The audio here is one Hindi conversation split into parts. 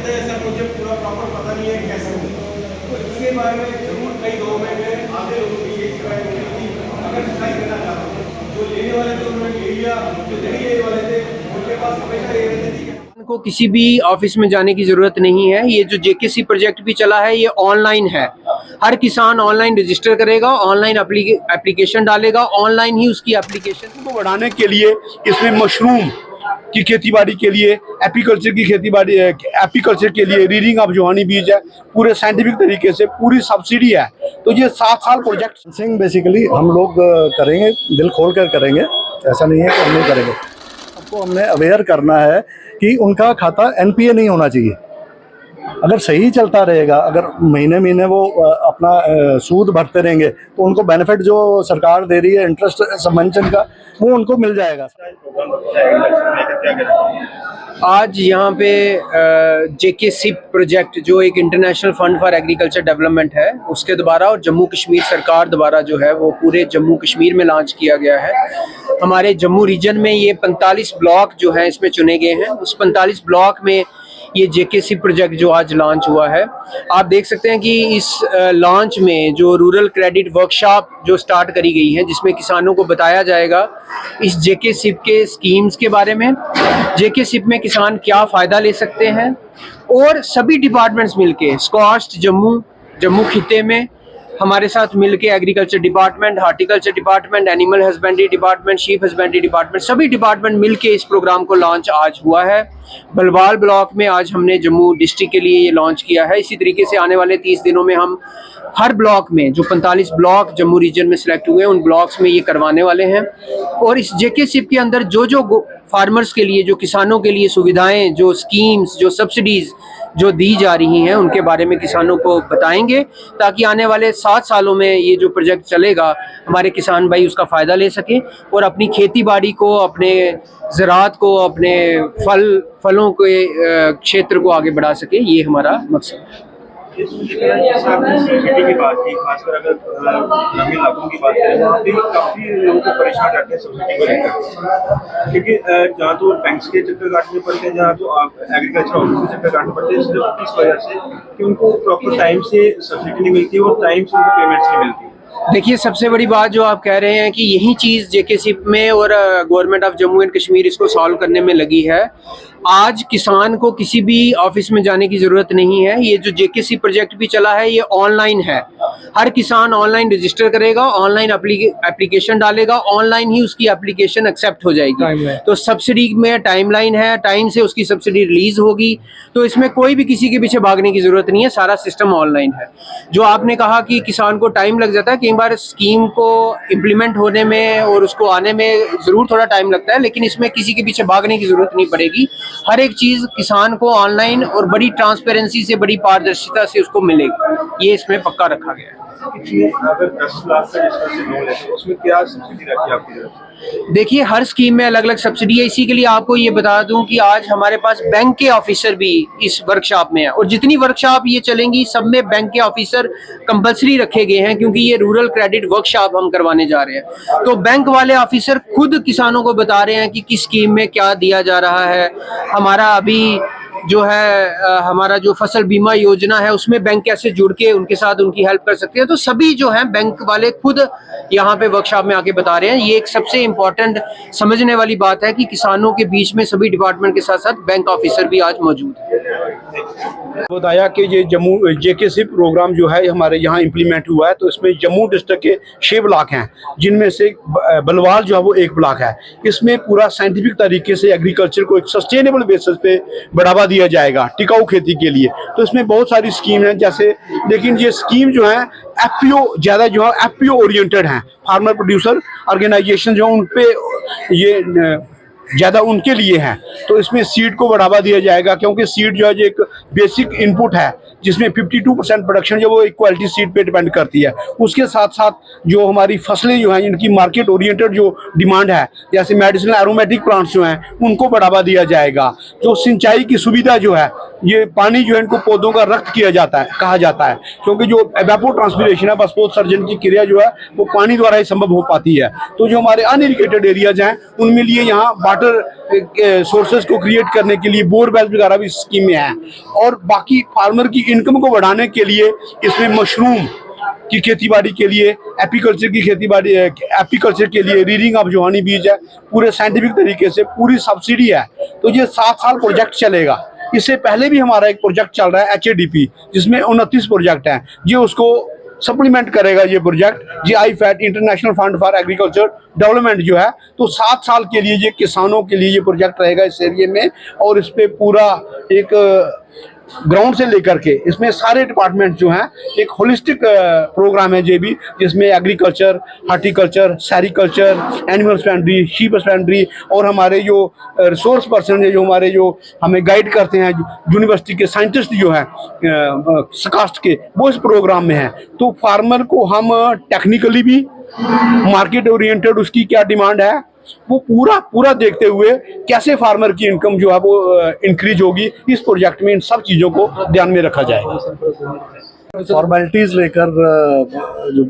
कहते हैं सर मुझे पूरा प्रॉपर पता नहीं है कैसे होगा, तो इसके बारे में जरूर कई गवर्नमेंट में आधे लोगों की ये शिकायत होती है कि अगर डिसाइड करना चाहते हैं जो लेने वाले थे उन्होंने ले लिया, जो नहीं लेने वाले थे उनके पास हमेशा ये रहती थी को किसी भी ऑफिस में जाने की जरूरत नहीं है। ये जो जेकेसी प्रोजेक्ट भी चला है ये ऑनलाइन है। हर किसान ऑनलाइन रजिस्टर करेगा, ऑनलाइन एप्लीकेशन डालेगा, ऑनलाइन ही उसकी एप्लीकेशन को बढ़ाने के लिए इसमें मशरूम की खेतीबाड़ी के लिए, एपीकल्चर की खेतीबाड़ी, एपीकल्चर के लिए रीडिंग ऑफ जुहानी बीज है, पूरे साइंटिफिक तरीके से पूरी सब्सिडी है। तो ये 7 साल प्रोजेक्ट सिंह बेसिकली हम लोग करेंगे, दिल खोल कर करेंगे, ऐसा नहीं है कि हम नहीं करेंगे। सबको हमने अवेयर करना है कि उनका खाता एनपीए नहीं होना चाहिए। अगर सही चलता रहेगा, अगर महीने महीने वो अपना सूद भरते रहेंगे तो उनको बेनिफिट जो सरकार दे रही है इंटरेस्ट सबवेंशन का, वो उनको मिल जाएगा। आज यहाँ पे जेकेसी प्रोजेक्ट जो एक international fund for agriculture development है उसके द्वारा और जम्मू कश्मीर सरकार द्वारा जो है वो पूरे जम्मू कश्मीर में लॉन्च किया गया है। हमारे जम्मू रीजन में ये 45 ब्लॉक जो हैं इसमें चुने गए हैं। उस 45 ब्लॉक में ये जेकेसी प्रोजेक्ट जो आज लॉन्च हुआ है, आप देख सकते हैं कि इस लॉन्च में जो रूरल क्रेडिट वर्कशॉप जो स्टार्ट करी गई है जिसमें किसानों को बताया जाएगा इस जेकेसिप के स्कीम्स के बारे में, जेकेसिप में किसान क्या फ़ायदा ले सकते हैं, और सभी डिपार्टमेंट्स मिलके स्क्वास्ट जम्मू खिते में हमारे साथ मिलके agriculture department, horticulture department, animal husbandry department, sheep husbandry department, सभी डिपार्टमेंट मिलके इस प्रोग्राम को लॉन्च आज हुआ है। बलवाल ब्लॉक में आज हमने जम्मू डिस्ट्रिक्ट के लिए ये लॉन्च किया है। इसी तरीके से आने वाले 30 दिनों में हम हर ब्लॉक में जो 45 ब्लॉक जम्मू रीजन में सिलेक्ट हुए हैं उन ब्लॉक्स में ये करवाने वाले हैं। और इस जेकेसिप के अंदर जो फार्मर्स के लिए, जो किसानों के लिए सुविधाएं, जो स्कीम्स, जो सब्सिडीज़ जो दी जा रही हैं उनके बारे में किसानों को बताएंगे, ताकि आने वाले 7 सालों में ये जो प्रोजेक्ट चलेगा हमारे किसान भाई उसका फ़ायदा ले सकें और अपनी खेती बाड़ी को, अपने ज़राअत को, अपने फलों के क्षेत्र को आगे बढ़ा सके। ये हमारा मकसद है। सब्सिडी की बात की, खासकर अगर ग्रामीण इलाकों की बात करें वहाँ पे काफ़ी लोगों को परेशान करते हैं सब्सिडी को लेकर, क्योंकि जहाँ तो बैंक्स के चक्कर काटने पड़ते हैं, जहाँ तो आप एग्रीकल्चर ऑफिस के चक्कर काटने पड़ते हैं, सिर्फ इस वजह से कि उनको प्रॉपर टाइम से सब्सिडी नहीं मिलती और टाइम से उनको पेमेंट्स नहीं मिलती। देखिए, सबसे बड़ी बात जो आप कह रहे हैं कि यही चीज़ जेकेसिप में और government of Jammu and Kashmir इसको सॉल्व करने में लगी है। आज किसान को किसी भी ऑफिस में जाने की ज़रूरत नहीं है। ये जो जेकेसी प्रोजेक्ट भी चला है ये ऑनलाइन है। हर किसान ऑनलाइन रजिस्टर करेगा, ऑनलाइन एप्लीकेशन डालेगा, ऑनलाइन ही उसकी एप्लीकेशन एक्सेप्ट हो जाएगी। तो सब्सिडी में टाइमलाइन है, टाइम से उसकी सब्सिडी रिलीज होगी। तो इसमें कोई भी किसी के पीछे भागने की ज़रूरत नहीं है, सारा सिस्टम ऑनलाइन है। जो आपने कहा कि किसान को टाइम लग जाता है, कई बार स्कीम को इम्प्लीमेंट होने में और उसको आने में ज़रूर थोड़ा टाइम लगता है, लेकिन इसमें किसी के पीछे भागने की ज़रूरत नहीं पड़ेगी। हर एक चीज़ किसान को ऑनलाइन और बड़ी ट्रांसपेरेंसी से, बड़ी पारदर्शिता से उसको मिलेगी। ये इसमें पक्का रखा गया है। अगर 10 लाख का जिसमें से लोन है तो उसमें क्या सब्सिडी रहती है आपकी तरफ से? देखिए, हर स्कीम में अलग अलग सब्सिडी है। इसी के लिए आपको ये बता दूं कि आज हमारे पास बैंक के ऑफिसर भी इस वर्कशॉप में है, और जितनी वर्कशॉप ये चलेंगी सब में बैंक के ऑफिसर कंपलसरी रखे गए हैं, क्योंकि ये रूरल क्रेडिट वर्कशॉप हम करवाने जा रहे हैं। तो बैंक वाले ऑफिसर खुद किसानों को बता रहे हैं कि किस स्कीम में क्या दिया जा रहा है। हमारा अभी जो है हमारा जो फसल बीमा योजना है उसमें बैंक कैसे जुड़ के उनके साथ उनकी हेल्प कर सकते हैं। तो सभी जो हैं बैंक वाले खुद यहाँ पे वर्कशॉप में आके बता रहे हैं। ये एक सबसे इम्पोर्टेंट समझने वाली बात है कि किसानों के बीच में सभी डिपार्टमेंट के साथ साथ बैंक ऑफिसर भी आज मौजूद है। बताया कि ये जम्मू जेकेसी प्रोग्राम जो है हमारे यहाँ इम्प्लीमेंट हुआ है, तो इसमें जम्मू डिस्ट्रिक्ट के 6 ब्लॉक हैं, जिनमें से बलवाल जो है वो 1 ब्लॉक है। इसमें पूरा साइंटिफिक तरीके से एग्रीकल्चर को एक सस्टेनेबल बेसिस पे बढ़ावा दिया जाएगा टिकाऊ खेती के लिए। तो इसमें बहुत सारी स्कीम है जैसे, लेकिन ये स्कीम जो है एफपीओ ज़्यादा जो है एफपीओ ओरिएंटेड हैं। फार्मर प्रोड्यूसर ऑर्गेनाइजेशन जो उन पे ये ज़्यादा उनके लिए हैं। तो इसमें सीड को बढ़ावा दिया जाएगा, क्योंकि सीड जो है एक बेसिक इनपुट है जिसमें 52% प्रोडक्शन जो वो इक्वालिटी सीड पे डिपेंड करती है। उसके साथ साथ जो हमारी फसलें जो हैं इनकी मार्केट ओरिएंटेड जो डिमांड है, जैसे मेडिसिनल एरोमेटिक प्लांट्स जो हैं उनको बढ़ावा दिया जाएगा। जो सिंचाई की सुविधा जो है, ये पानी जो है इनको पौधों का रक्त किया जाता है, कहा जाता है, क्योंकि जो एवेपो ट्रांसपिरेशन है, बाष्पोत्सर्जन की क्रिया जो है वो पानी द्वारा ही संभव हो पाती है। तो जो हमारे अनइरिगेटेड एरियाज हैं उनमें लिए यहाँ वाटर सोर्सेज को क्रिएट करने के लिए बोरवेल वगैरह भी स्कीमें हैं। और बाकी फार्मर की इनकम को बढ़ाने के लिए इसमें मशरूम की खेतीबाड़ी के लिए, एपीकल्चर की खेतीबाड़ी, एपीकल्चर के लिए रीडिंग ऑफ जो हनी बीज है पूरे साइंटिफिक तरीके से पूरी सब्सिडी है। तो ये 7 साल प्रोजेक्ट चलेगा। इससे पहले भी हमारा एक प्रोजेक्ट चल रहा है HADP, जिसमें 29 प्रोजेक्ट हैं। ये उसको सप्लीमेंट करेगा ये project GIFAD international fund for agriculture development जो है। तो 7 साल के लिए ये किसानों के लिए ये प्रोजेक्ट रहेगा इस एरिया में। और इस पे पूरा एक ग्राउंड से लेकर के इसमें सारे डिपार्टमेंट जो हैं एक होलिस्टिक प्रोग्राम है ये भी, जिसमें agriculture, horticulture, sericulture, animal husbandry, sheep husbandry और हमारे जो रिसोर्स पर्सन है, जो हमारे जो हमें गाइड करते हैं यूनिवर्सिटी के साइंटिस्ट जो हैं सकास्ट के, वो इस प्रोग्राम में हैं। तो फार्मर को हम टेक्निकली भी, मार्केट ओरिएंटेड उसकी क्या डिमांड है वो पूरा देखते हुए कैसे फार्मर की इनकम जो है वो इंक्रीज होगी, इस प्रोजेक्ट में इन सब चीज़ों को ध्यान में रखा जाएगा। फॉर्मेलिटीज़ लेकर जो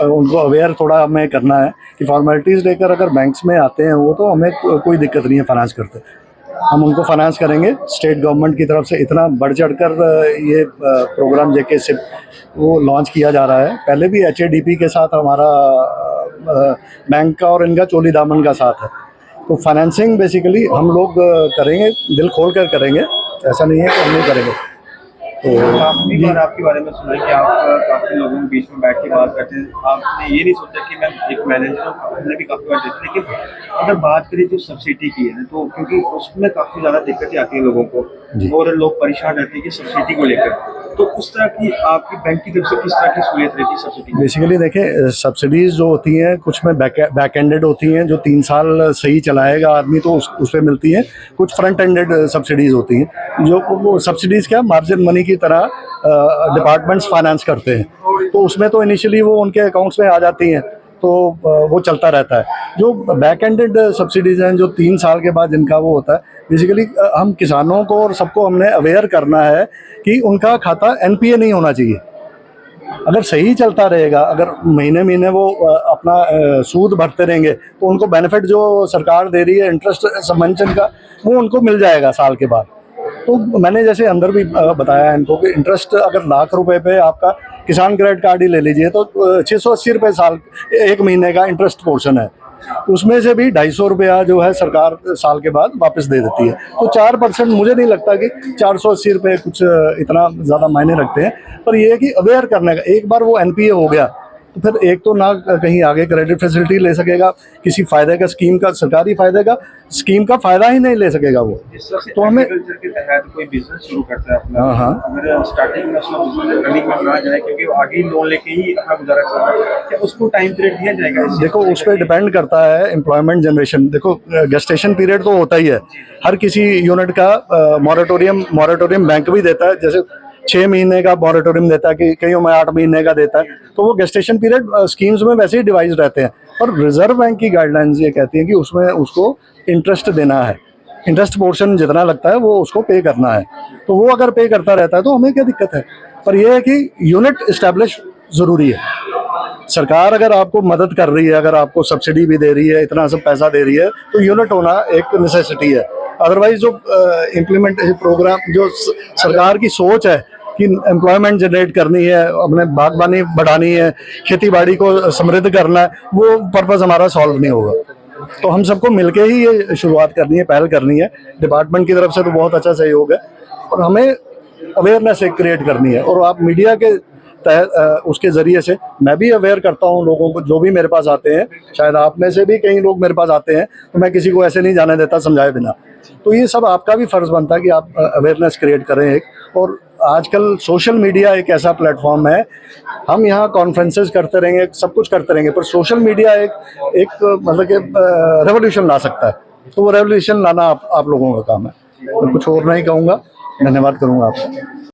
उनको अवेयर थोड़ा हमें करना है कि फॉर्मेलिटीज़ लेकर अगर बैंक्स में आते हैं वो, तो हमें कोई दिक्कत नहीं है फाइनेंस करते। हम उनको फाइनेंस करेंगे। स्टेट गवर्नमेंट की तरफ से इतना बढ़ चढ़ कर ये प्रोग्राम JK SIP वो लॉन्च किया जा रहा है। पहले भी HADP के साथ हमारा बैंक का और इनका चोली दामन का साथ है। तो फाइनेंसिंग बेसिकली हम लोग करेंगे, दिल खोल कर करेंगे, ऐसा नहीं है कि हम नहीं करेंगे। तो काफी बार आपके बारे में सुना है कि आप काफी लोगों के बीच में बैठ के बात करते हैं। आपने ये नहीं सोचा कि मैं एक मैनेजर हूँ, हमने भी काफी बार देखा। लेकिन अगर बात करें जो सब्सिडी की है, तो क्योंकि उसमें काफी ज्यादा दिक्कतें आती हैं लोगों को और लोग परेशान रहते हैं कि सब्सिडी को लेकर। तो उस तरह की आपकी बैंक की तरफ से किस तरह की सहूलियत रहती है सब्सिडी? बेसिकली देखें, सब्सिडीज़ जो होती हैं कुछ में बैक एंडेड होती हैं, जो 3 साल सही चलाएगा आदमी तो उस पर मिलती हैं। कुछ फ्रंट एंडेड सब्सिडीज़ होती हैं, जो वो सब्सिडीज़ क्या मार्जिन मनी की तरह डिपार्टमेंट्स फाइनेंस करते हैं। तो उसमें तो इनिशियली वो उनके अकाउंट्स में आ जाती हैं, तो वो चलता रहता है। जो बैक एंडेड सब्सिडीज़ हैं, जो 3 साल के बाद जिनका वो होता है, बेसिकली हम किसानों को और सबको हमने अवेयर करना है कि उनका खाता NPA नहीं होना चाहिए। अगर सही चलता रहेगा, अगर महीने महीने वो अपना सूद भरते रहेंगे, तो उनको बेनिफिट जो सरकार दे रही है इंटरेस्ट सबवेंशन का, वो उनको मिल जाएगा साल के बाद। तो मैंने जैसे अंदर भी बताया इनको कि इंटरेस्ट अगर ₹1,00,000 पे आपका किसान क्रेडिट कार्ड ही ले लीजिए तो 680 रुपये साल, 1 महीने का इंटरेस्ट पोर्शन है। उसमें से भी ₹250 जो है सरकार साल के बाद वापस दे देती है। तो 4% मुझे नहीं लगता कि 480 रुपये कुछ इतना ज़्यादा मायने रखते हैं। पर यह है कि अवेयर करने का, एक बार वो NPA हो गया तो फिर एक तो ना कहीं आगे क्रेडिट फैसिलिटी ले सकेगा, किसी फ़ायदे का स्कीम का, सरकारी फ़ायदे का स्कीम का फ़ायदा ही नहीं ले सकेगा वो। तो हमें एग्रीकल्चर के तहत कोई बिजनेस शुरू करता है अपना, अगर स्टार्टिंग में उसका बिजनेस रनिंग में ना जाए क्योंकि वो आगे लोन लेके ही अपना गुजारा कर रहा है, क्या उसको टाइम पीरियड दिया जाएगा? देखो, उस पर डिपेंड करता है एम्प्लॉयमेंट जनरेशन। देखो, गेस्टेशन पीरियड तो होता ही है, हर किसी यूनिट का मॉरेटोरियम बैंक भी देता है। जैसे 6 महीने का मॉरेटोरियम देता है, कि कईयों में 8 महीने का देता है। तो वो गेस्टेशन पीरियड स्कीम्स में वैसे ही डिवाइस रहते हैं। और रिजर्व बैंक की गाइडलाइंस ये कहती हैं कि उसमें उसको इंटरेस्ट देना है, इंटरेस्ट पोर्शन जितना लगता है वो उसको पे करना है। तो वो अगर पे करता रहता है तो हमें क्या दिक्कत है। पर यह है कि यूनिट इस्टेब्लिश ज़रूरी है। सरकार अगर आपको मदद कर रही है, अगर आपको सब्सिडी भी दे रही है, इतना सब पैसा दे रही है, तो यूनिट होना एक नेसेसिटी है। अदरवाइज जो इम्प्लीमेंटेशन प्रोग्राम, जो सरकार की सोच है कि एम्प्लॉयमेंट जनरेट करनी है, अपने बागबानी बढ़ानी है, खेती बाड़ी को समृद्ध करना है, वो पर्पज़ हमारा सॉल्व नहीं होगा। तो हम सबको मिलके ही ये शुरुआत करनी है, पहल करनी है। डिपार्टमेंट की तरफ से तो बहुत अच्छा सहयोग है और हमें अवेयरनेस एक क्रिएट करनी है। और आप मीडिया के तहत उसके ज़रिए से मैं भी अवेयर करता हूँ लोगों को, जो भी मेरे पास आते हैं। शायद आप में से भी कई लोग मेरे पास आते हैं, तो मैं किसी को ऐसे नहीं जाने देता समझाए बिना। तो ये सब आपका भी फ़र्ज़ बनता है कि आप अवेयरनेस क्रिएट करें एक। और आजकल सोशल मीडिया एक ऐसा प्लेटफॉर्म है, हम यहाँ कॉन्फ्रेंसेस करते रहेंगे, सब कुछ करते रहेंगे, पर सोशल मीडिया एक मतलब कि रेवोल्यूशन ला सकता है। तो वो रेवोल्यूशन लाना आप लोगों का काम है। मैं कुछ और नहीं कहूँगा, धन्यवाद करूँगा आपका।